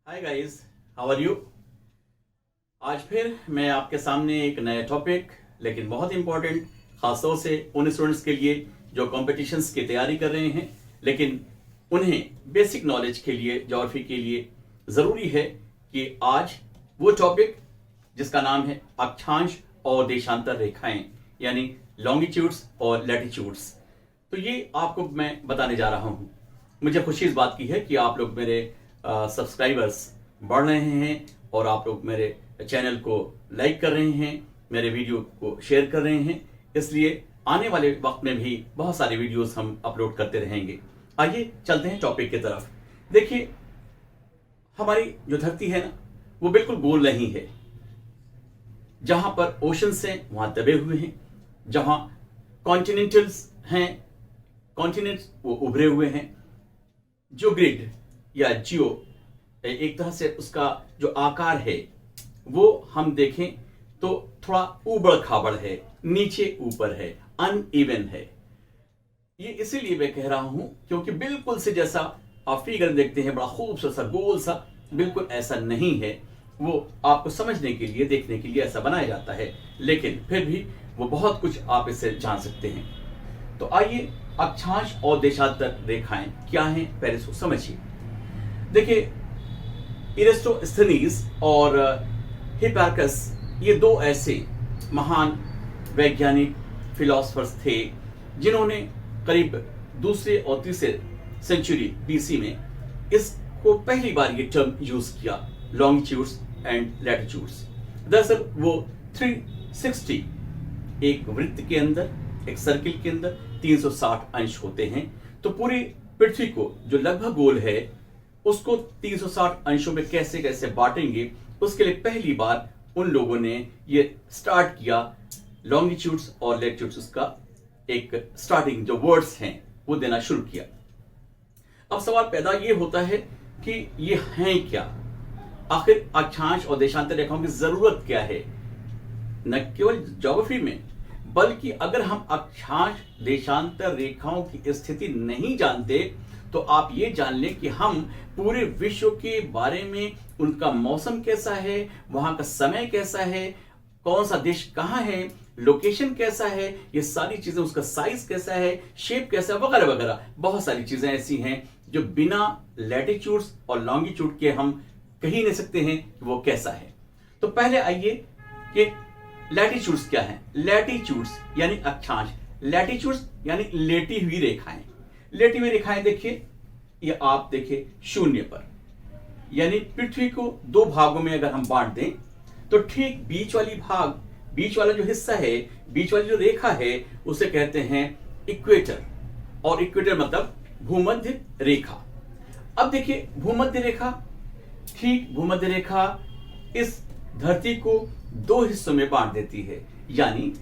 Hi guys, how are you. आज फिर मैं आपके सामने एक नया टॉपिक, लेकिन बहुत इंपॉर्टेंट, खासतौर से उन स्टूडेंट्स के लिए जो कॉम्पिटिशन्स की तैयारी कर रहे हैं, लेकिन उन्हें बेसिक नॉलेज के लिए, ज्योग्राफी के लिए ज़रूरी है कि आज वो टॉपिक जिसका नाम है अक्षांश और देशांतर रेखाएं, यानी लॉन्गिट्यूड्स और लैटिट्यूड्स, तो ये आपको मैं बताने जा रहा हूँ। मुझे खुशी इस बात की है कि आप लोग मेरे सब्सक्राइबर्स बढ़ रहे हैं और आप लोग मेरे चैनल को लाइक कर रहे हैं, मेरे वीडियो को शेयर कर रहे हैं। इसलिए आने वाले वक्त में भी बहुत सारे वीडियोस हम अपलोड करते रहेंगे। आइए चलते हैं टॉपिक की तरफ। देखिए, हमारी जो धरती है ना, वो बिल्कुल गोल नहीं है। जहां पर ओशंस हैं वहां दबे हुए हैं, जहां कॉन्टिनेंटल्स हैं, कॉन्टिनेंट्स वो उभरे हुए हैं। जो ग्रिड या जियो, एक तरह से उसका जो आकार है वो हम देखें तो थोड़ा उबड़ खाबड़ है, नीचे ऊपर है, अनइवन है। ये इसीलिए मैं कह रहा हूं क्योंकि बिल्कुल से जैसा आप फिगर देखते हैं, बड़ा खूबसूरत सा गोल सा, बिल्कुल ऐसा नहीं है। वो आपको समझने के लिए, देखने के लिए ऐसा बनाया जाता है, लेकिन फिर भी वो बहुत कुछ आप इससे जान सकते हैं। तो आइए, अक्षांश और देशांतर रेखाएं क्या हैं पहले इसको समझिए। देखिए, इराटोस्थेनीज और हिप्पार्कस, ये दो ऐसे महान वैज्ञानिक फिलोसफर्स थे जिन्होंने करीब दूसरे और तीसरे सेंचुरी बीसी में इसको पहली बार ये टर्म यूज किया, लॉन्गिट्यूड्स एंड लैटिट्यूड्स। दरअसल वो 360, एक वृत्त के अंदर, एक सर्किल के अंदर 360 अंश होते हैं। तो पूरी पृथ्वी को जो लगभग गोल है उसको 360 अंशों में कैसे कैसे बांटेंगे, उसके लिए पहली बार उन लोगों ने ये स्टार्ट किया, लॉन्गिट्यूड्स और लैटिट्यूड्स का एक स्टार्टिंग जो वर्ड्स हैं वो देना शुरू किया। अब सवाल पैदा ये होता है कि ये हैं क्या, आखिर अक्षांश और देशांतर रेखाओं की जरूरत क्या है, न केवल ज्योग्राफी में, बल्कि अगर हम अक्षांश देशांतर रेखाओं की स्थिति नहीं जानते तो आप ये जान लें कि हम पूरे विश्व के बारे में, उनका मौसम कैसा है, वहां का समय कैसा है, कौन सा देश कहां है, लोकेशन कैसा है, ये सारी चीजें, उसका साइज कैसा है, शेप कैसा है, वगैरह वगैरह, बहुत सारी चीजें ऐसी हैं जो बिना लैटिट्यूड्स और लॉन्गिट्यूड के हम कह ही नहीं सकते हैं कि वो कैसा है। तो पहले आइए कि लैटिट्यूड्स क्या है। लैटिट्यूड्स यानी अक्षांश, लैटिट्यूड्स यानी लेटी हुई रेखाएं। लेटी हुई रेखाएं देखिए, ये आप देखिए शून्य पर, यानी पृथ्वी को दो भागों में अगर हम बांट दें तो ठीक बीच वाली भाग, बीच वाला जो हिस्सा है, बीच वाली जो रेखा है, उसे कहते हैं इक्वेटर। और इक्वेटर मतलब भूमध्य रेखा। अब देखिए, भूमध्य रेखा, ठीक भूमध्य रेखा इस धरती को दो हिस्सों में बांट देती है, यानी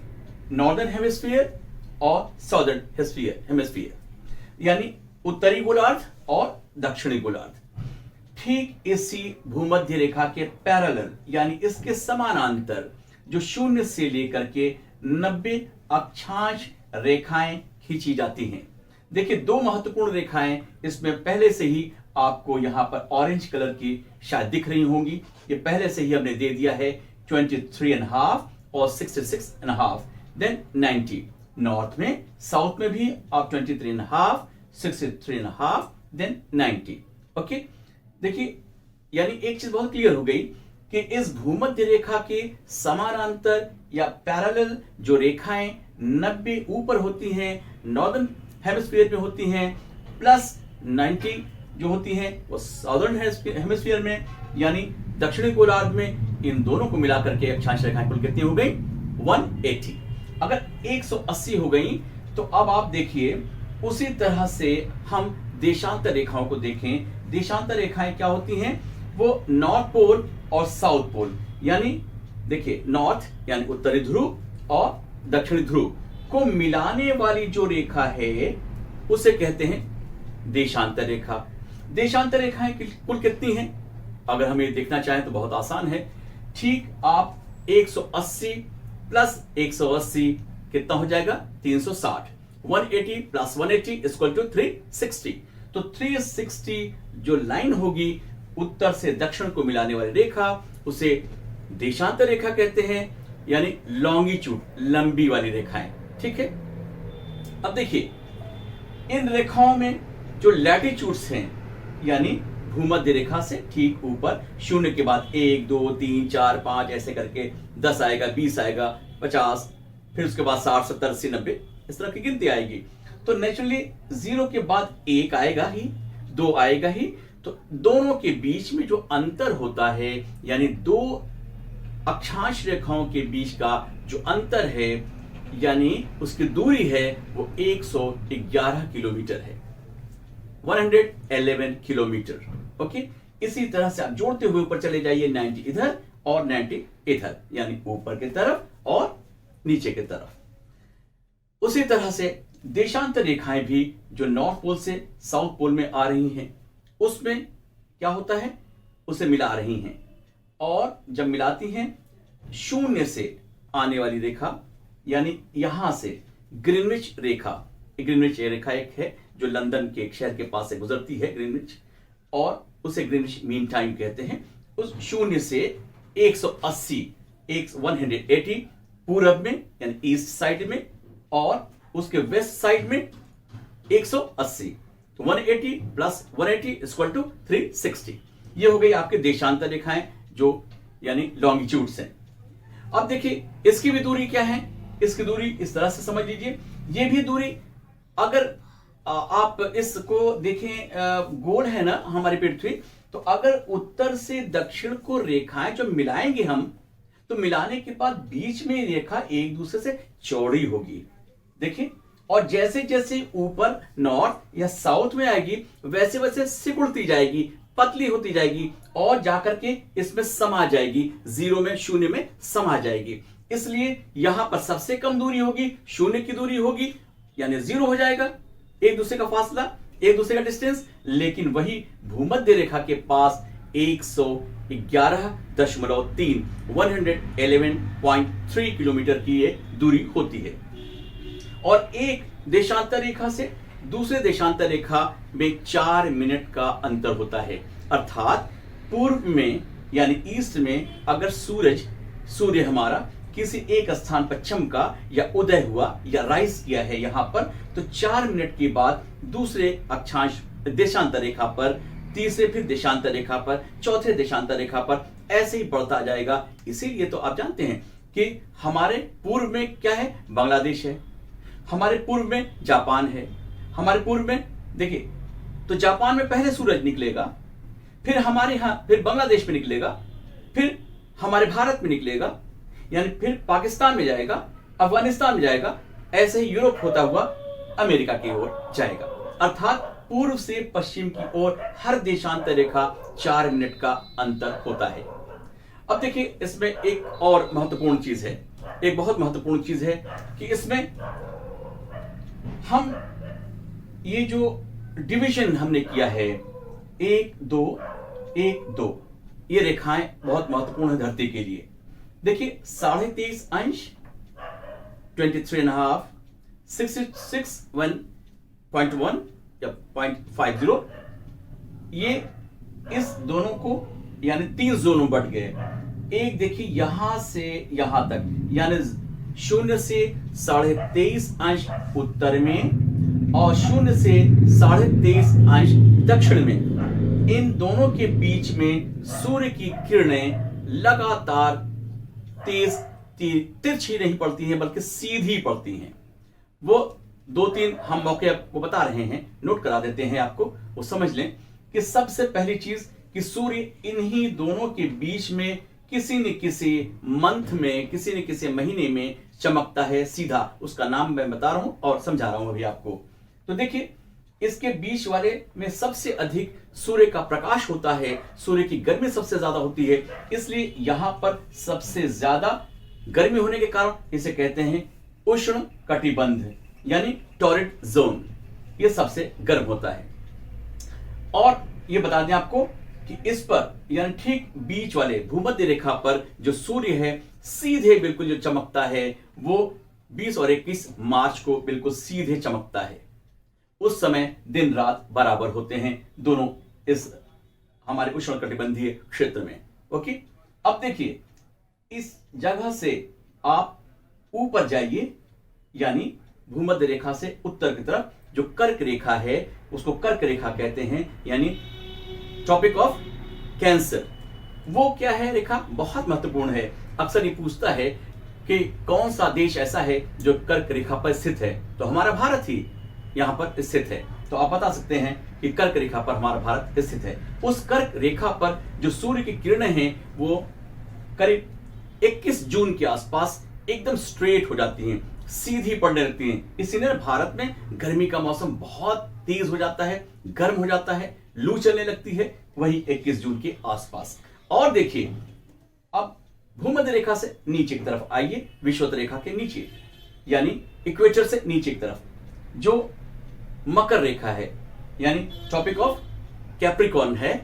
नॉर्दर्न हेमिस्फीयर और साउदर्न हेमिस्फीयर, यानी उत्तरी गोलार्ध और दक्षिणी गोलार्ध। ठीक इसी भूमध्य रेखा के पैरेलल, यानी इसके समानांतर, जो शून्य से लेकर के 90 अक्षांश रेखाएं खींची जाती हैं। देखिए, दो महत्वपूर्ण रेखाएं इसमें पहले से ही आपको यहां पर ऑरेंज कलर की शायद दिख रही होंगी। ये पहले से ही हमने दे दिया है, 23.5 और 66.5, देन 90। नॉर्थ में, साउथ में भी आप 23.5, 63.5, देन 90। ओके, देखिए, यानी एक चीज बहुत क्लियर हो गई कि इस भूमध्य रेखा के समानांतर या पैरेलल जो रेखाएं 90 ऊपर होती हैं, नॉर्दर्न हेमिस्फीयर में होती हैं, प्लस 90 जो होती हैं वो साउदर्न हेमिस्फीयर में, यानी दक्षिणी गोलार्ध में, इन दोनों को मिलाकर के अक्षांश रेखाएं कुल कितनी हो गई? 180। अगर 180 हो गई तो अब आप देखिए, उसी तरह से हम देशांतर रेखाओं को देखें। देशांतर रेखाएं क्या होती हैं? वो नॉर्थ पोल और साउथ पोल, यानी देखिए, नॉर्थ यानी उत्तरी ध्रुव और दक्षिणी ध्रुव को मिलाने वाली जो रेखा है उसे कहते हैं देशांतर रेखा। देशांतर रेखाएं कुल कितनी हैं? अगर हम ये देखना चाहें तो बहुत आसान है। ठीक आप 180 प्लस 180 कितना हो जाएगा? 360। 180 प्लस 180 इक्वल टू 360। तो 360 जो लाइन होगी उत्तर से दक्षिण को मिलाने वाली रेखा, उसे देशांतर रेखा कहते हैं, यानी लॉन्गिट्यूड, लंबी वाली रेखाएं। ठीक है। अब देखिए, इन रेखाओं में जो लैटिट्यूड्स हैं, यानी भूमध्य रेखा से ठीक ऊपर, शून्य के बाद 1 2 3 4 5 ऐसे करके 10 आएगा, 20 आएगा, 50, फिर उसके बाद 60 70 80 90 इस तरह की गिनती आएगी। तो नेचुरली 0 के बाद 1 आएगा ही, 2 आएगा ही। तो दोनों के बीच में जो अंतर होता है, यानी दो अक्षांश रेखाओं के बीच का जो अंतर है, यानी उसकी दूरी है, वो 111 किलोमीटर है, 111 किलोमीटर। ओके। इसी तरह से आप जोड़ते हुए ऊपर चले जाइए, 90 इधर और 90 इधर, यानी ऊपर की तरफ और नीचे की तरफ। उसी तरह से देशांतर रेखाएं भी जो नॉर्थ पोल से साउथ पोल में आ रही हैं, उसमें क्या होता है, उसे मिला रही हैं। और जब मिलाती हैं, शून्य से आने वाली रेखा, यानी यहां से ग्रीनविच रेखा, ग्रीनविच रेखा एक है जो लंदन के एक शहर के पास से गुजरती है, ग्रीनविच, और उसे ग्रीनविच मीन टाइम कहते हैं। उस शून्य से 180 पूरब में, यानी ईस्ट साइड में, और उसके वेस्ट साइड में 180, तो 180 प्लस 180 इक्वल टू 360। ये हो गई आपके देशांतर रेखाएं, जो यानी लॉन्गिट्यूड्स हैं। अब देखिए, इसकी भी दूरी क्या है, इसकी दूरी इस तरह से समझ लीजिए। ये भी दूरी, अगर आप इसको देखें, गोल है ना हमारी पृथ्वी, तो अगर उत्तर से दक्षिण को रेखाएं जो मिलाएंगे हम, तो मिलाने के बाद बीच में रेखा एक दूसरे से चौड़ी होगी। देखिए, और जैसे जैसे ऊपर नॉर्थ या साउथ में आएगी, वैसे वैसे सिकुड़ती जाएगी, पतली होती जाएगी, और जाकर के इसमें समा जाएगी, 0 में, शून्य में समा जाएगी। इसलिए यहां पर सबसे कम दूरी होगी, शून्य की दूरी होगी, यानी 0 हो जाएगा, एक दूसरे का फासला, एक दूसरे का डिस्टेंस। लेकिन वही भूमध्य रेखा के पास 111.3 111.3 किलोमीटर की ये दूरी होती है। और एक देशांतर रेखा से दूसरे देशांतर रेखा में 4 मिनट का अंतर होता है। अर्थात पूर्व में, यानी ईस्ट में, अगर सूर्य हमारा किसी एक स्थान पर चमका या उदय हुआ या राइज किया है यहां पर, तो 4 मिनट के बाद दूसरे अक्षांश देशांतर रेखा पर, तीसरे फिर देशांतर रेखा पर, चौथे देशांतर रेखा पर, ऐसे ही बढ़ता जाएगा। इसीलिए तो आप जानते हैं कि हमारे पूर्व में क्या है, बांग्लादेश है, हमारे पूर्व में जापान है, हमारे पूर्व में देखिए, तो जापान में पहले सूरज निकलेगा, फिर हमारे यहां, फिर बांग्लादेश में निकलेगा, फिर हमारे भारत में निकलेगा, यानी फिर पाकिस्तान में जाएगा, अफगानिस्तान में जाएगा, ऐसे ही यूरोप होता हुआ अमेरिका की ओर जाएगा। अर्थात पूर्व से पश्चिम की ओर हर देशांतर रेखा 4 मिनट का अंतर होता है। अब देखिए, इसमें एक और महत्वपूर्ण चीज है, एक बहुत महत्वपूर्ण चीज है कि इसमें हम ये जो डिवीजन हमने किया है, 1 2 1 2, ये रेखाएं बहुत महत्वपूर्ण है धरती के लिए। देखिए, 23.5 अंश, 23.5, 66.1 या 0.50, ये इस दोनों को, यानी 3 जोनों बढ़ गए। एक देखिए यहां से यहां तक, यानी 0 से 23.5 अंश उत्तर में और 0 से 23.5 अंश दक्षिण में, इन दोनों के बीच में सूर्य की किरणें लगातार तेज तिरछी नहीं पड़ती हैं, बल्कि सीधी पड़ती हैं। वो 2-3 हम मौके आपको बता रहे हैं, नोट करा देते हैं आपको, वो समझ लें कि सबसे पहली चीज कि सूर्य इन्हीं दोनों के बीच में किसी न किसी मंथ में, किसी न किसी महीने में चमकता है सीधा। उसका नाम मैं बता रहा हूं और समझा रहा हूं अभी आपको। तो देखिए, इसके बीच वाले में सबसे अधिक सूर्य का प्रकाश होता है, सूर्य की गर्मी सबसे ज्यादा होती है, इसलिए यहां पर सबसे ज्यादा गर्मी होने के कारण इसे कहते हैं उष्ण कटिबंध, यानी टॉरिड जोन। यह सबसे गर्म होता है। और यह बता दें आपको कि इस पर, यानी ठीक बीच वाले भूमध्य रेखा पर जो सूर्य है, सीधे बिल्कुल जो चमकता है, वो 20 और 21 मार्च को बिल्कुल सीधे चमकता है। उस समय दिन रात बराबर होते हैं दोनों इस हमारे उष्णकटिबंधीय क्षेत्र में। ओके, अब देखिए इस जगह से आप ऊपर जाइए, यानी भूमध्य रेखा से उत्तर की तरफ जो कर्क रेखा है उसको कर्क रेखा कहते हैं, यानी ट्रॉपिक ऑफ कैंसर। वो क्या है रेखा, बहुत महत्वपूर्ण है। अक्सर ये पूछता है कि कौन सा देश ऐसा है जो कर्क रेखा पर स्थित है, तो हमारा भारत ही यहां पर स्थित है। तो आप बता सकते हैं कि कर्क रेखा पर हमारा भारत स्थित है। उस कर्क रेखा पर जो सूर्य की किरणें हैं वो करीब 21 जून के आसपास एकदम स्ट्रेट हो जाती हैं, सीधी पड़ने लगती हैं। इसीलिए भारत में गर्मी का मौसम बहुत तेज हो जाता है, गर्म हो जाता है, लू चलने लगती है वही 21 जून के आसपास। और देखिए अब भूमध्य रेखा से नीचे की तरफ आइए, विषुवत रेखा के नीचे यानी इक्वेटर से नीचे की तरफ जो मकर रेखा है, यानी ट्रॉपिक ऑफ कैप्रिकॉर्न है,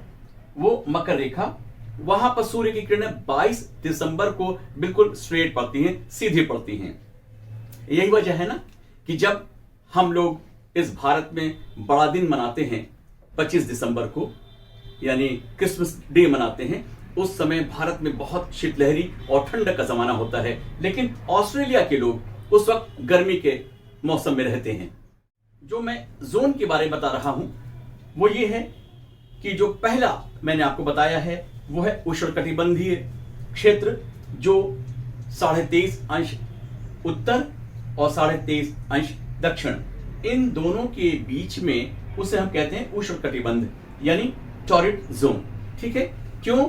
वो मकर रेखा, वहां पर सूर्य की किरणें 22 दिसंबर को बिल्कुल स्ट्रेट पड़ती हैं, सीधी पड़ती हैं। यही वजह है ना कि जब हम लोग इस भारत में बड़ा दिन मनाते हैं 25 दिसंबर को, यानी क्रिसमस डे मनाते हैं, उस समय भारत में बहुत शीतलहरी और ठंडक का जमाना होता है। लेकिन ऑस्ट्रेलिया के लोग उस वक्त गर्मी के मौसम में रहते हैं। जो मैं जोन के बारे में बता रहा हूं वो ये है कि जो पहला मैंने आपको बताया है वो है उष्णकटिबंधीय क्षेत्र, जो 23.5 अंश उत्तर और 23.5 अंश दक्षिण, इन दोनों के बीच में उसे हम कहते हैं उष्णकटिबंध यानी टॉरिड जोन। ठीक है, क्यों?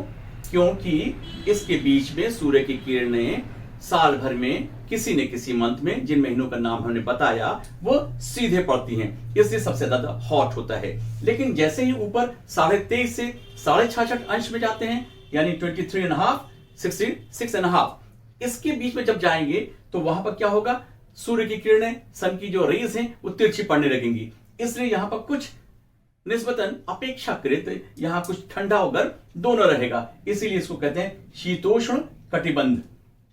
क्योंकि इसके बीच में सूर्य की किरणें साल भर में किसी न किसी मंथ में, जिन महीनों का नाम हमने बताया, वो सीधे पड़ती हैं, इसलिए सबसे ज्यादा हॉट होता है। लेकिन जैसे ही ऊपर 23.5 से 66.5 अंश में जाते हैं, यानी 23.5, 66.5, इसके बीच में जब जाएंगे तो वहां पर क्या होगा, सूर्य की किरणें, सन की जो रेज हैं वो तिरछी पड़ने लगेंगी। इसलिए यहां पर कुछ निस्बतन अपेक्षाकृत यहां कुछ ठंडा और गर्म दोनों रहेगा, इसीलिए इसको कहते हैं शीतोष्ण कटिबंध,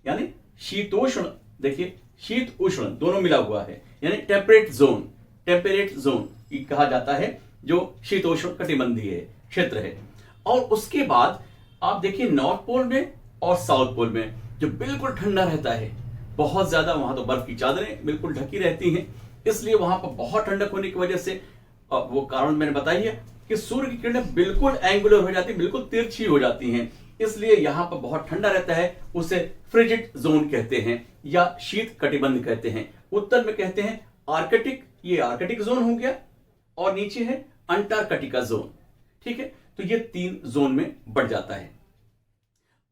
यानी शीतोष्ण। देखिए शीत उष्ण दोनों मिला हुआ है, यानी टेम्परेट जोन, टेम्परेट जोन कहा जाता है जो शीतोष्ण कटिबंधीय क्षेत्र है। और उसके बाद आप देखिए नॉर्थ पोल में और साउथ पोल में जो बिल्कुल ठंडा रहता है, बहुत ज्यादा, वहां तो बर्फ की चादरें बिल्कुल ढकी रहती हैं, इसलिए वहां पर बहुत ठंडक होने की वजह से वो कारण मैंने बताई है कि सूर्य की किरणें बिल्कुल एंगुलर हो जाती है, बिल्कुल तिरछी हो जाती हैं, इसलिए यहां पर बहुत ठंडा रहता है। उसे फ्रिजिड जोन कहते हैं या शीत कटिबंध कहते हैं। उत्तर में कहते हैं आर्कटिक, ये आर्कटिक जोन हो गया, और नीचे है अंटार्कटिका जोन। ठीक है, तो ये 3 जोन में बढ़ जाता है।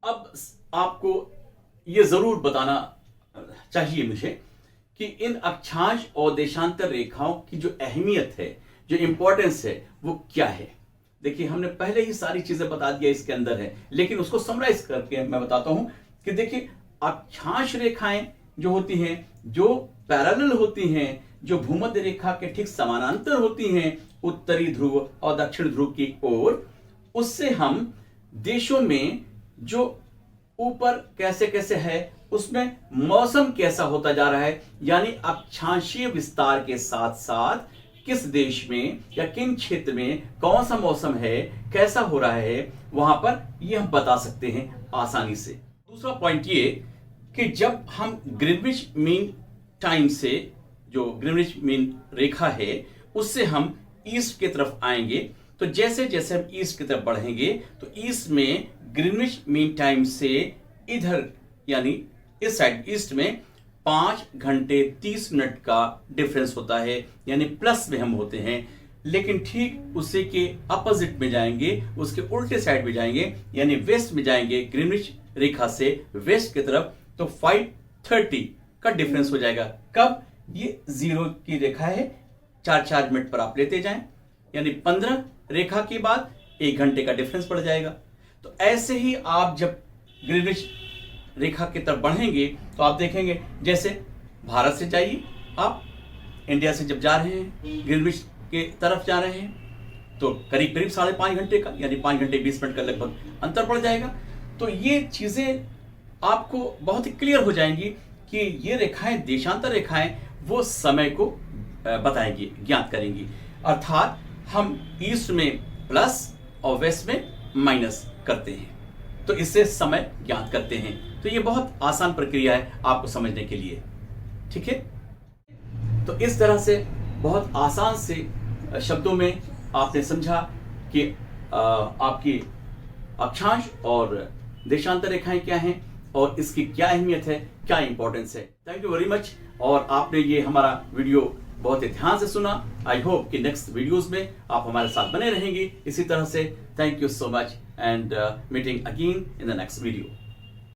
अब आपको ये जरूर बताना चाहिए मुझे कि इन अक्षांश और देशांतर रेखाओं की जो अहमियत है, जो इंपॉर्टेंस है, वो क्या है। देखिए हमने पहले ही सारी चीजें बता दिया इसके अंदर है, लेकिन उसको समराइज करके मैं बताता हूं कि देखिए अक्षांश रेखाएं जो होती हैं, जो पैरेलल होती हैं, जो भूमध्य रेखा के ठीक समानांतर होती हैं उत्तरी ध्रुव और दक्षिण ध्रुव की ओर, उससे हम देशों में जो ऊपर कैसे कैसे है, उसमें मौसम कैसा होता जा रहा है, यानी अक्षांशीय विस्तार के साथ साथ किस देश में या किन क्षेत्र में कौन सा मौसम है, कैसा हो रहा है, वहां पर ये हम बता सकते हैं आसानी से। दूसरा पॉइंट ये कि जब हम ग्रीनविच मीन टाइम से, जो ग्रीनविच मीन रेखा है, उससे हम ईस्ट की तरफ आएंगे, तो जैसे जैसे हम ईस्ट की तरफ बढ़ेंगे तो ईस्ट में ग्रीनविच मीन टाइम से इधर यानी इस साइड ईस्ट में 5 घंटे 30 मिनट का डिफरेंस होता है, यानी प्लस में हम होते हैं। लेकिन ठीक उसी के अपोजिट में जाएंगे, उसके उल्टे साइड में जाएंगे, यानी वेस्ट में जाएंगे ग्रीनविच रेखा से वेस्ट की तरफ, तो 5:30 का डिफरेंस हो जाएगा। कब? ये 0 की रेखा है, 4-4 मिनट पर आप लेते जाएं, यानी 15 रेखा के बाद 1 घंटे का डिफरेंस पड़ जाएगा। तो ऐसे ही आप जब ग्रीनविच रेखा की तरफ बढ़ेंगे तो आप देखेंगे, जैसे भारत से जाइए आप, इंडिया से जब जा रहे हैं ग्रीनविच के तरफ जा रहे हैं, तो करीब करीब 5.5 घंटे का, यानी 5 घंटे 20 मिनट का लगभग अंतर पड़ जाएगा। तो ये चीजें आपको बहुत ही क्लियर हो जाएंगी कि ये रेखाएं, देशांतर रेखाएं, वो समय को बताएंगी, ज्ञात करेंगी। अर्थात हम ईस्ट में प्लस और वेस्ट में माइनस करते हैं, तो इससे समय ज्ञात करते हैं। तो ये बहुत आसान प्रक्रिया है आपको समझने के लिए, ठीक है। तो इस तरह से बहुत आसान से शब्दों में आपने समझा कि आपकी अक्षांश और देशांतर रेखाएं क्या हैं और इसकी क्या अहमियत है, क्या इंपॉर्टेंस है। Thank you very much. और आपने ये हमारा वीडियो बहुत ही ध्यान से सुना। आई होप कि नेक्स्ट वीडियोस में आप हमारे साथ बने रहेंगे इसी तरह से। Thank you so much and meeting again in the next video.